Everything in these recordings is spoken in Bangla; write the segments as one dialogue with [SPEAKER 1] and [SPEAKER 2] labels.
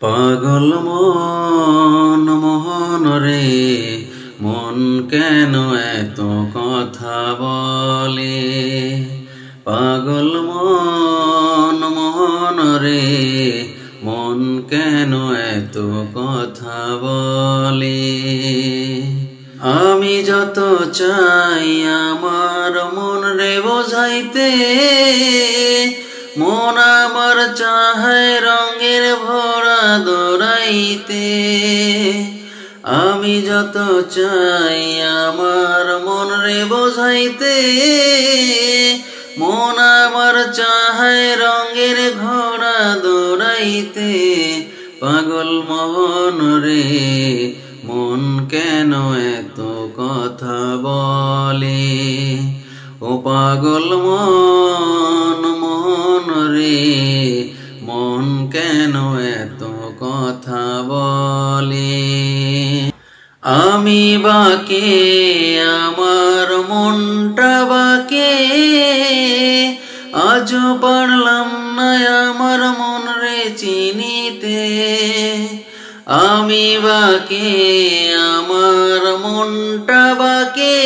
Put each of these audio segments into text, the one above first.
[SPEAKER 1] পাগল মন মোহন রে, মন কেন এত কথা বলে? পাগল মন মোহন রে, মন কেন এত কথা বলে? আমি যত চাই আমার মন রে বোঝাইতে, মন আমার চাহে রঙের ভরা দৌড়াইতে। আমি যত চাই আমার মন রে বোঝাইতে, মন আমার চাহে রঙের ঘোড়া দৌড়াইতে। পাগল মন রে, মন কেন এত কথা বলে? ও পাগল মন মোহন রে, মন কেন এত কথা বলে? আমি বাকে আমার মনটা বাকে, আজও পারলাম না আমার মন রে চিনিতে। আমি বাকে আমার মনটা বাকে,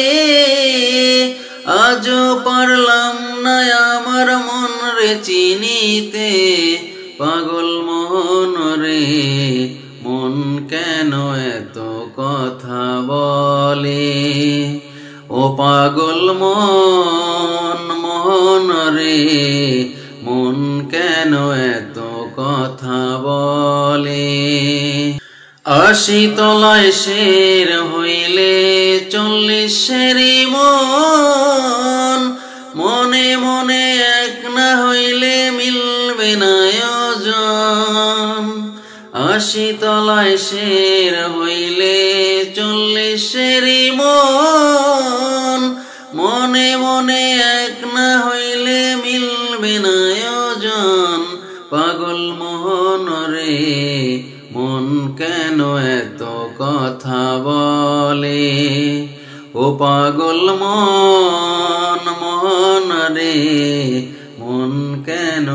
[SPEAKER 1] আজও পারলাম না আমার মন রে চিনিতে। পাগল মন রে, মন কেন এত কথা বলে? ও পাগল মন মোহন রে, মন কেন এত কথা বলে? ৮০ তলায় শের হইলে ৪০-এরই মন, মনে মনে এক না হইলে মিলবে না ওজন। ৮০ তলায় শের হইলে ৪০-এরই মন, মনে মনে এক না হইলে মিলবে না ওজন। পাগল মোহন রে, মন কেন এত কথা বলে? ও পাগল মন মোহন রে, মন কেন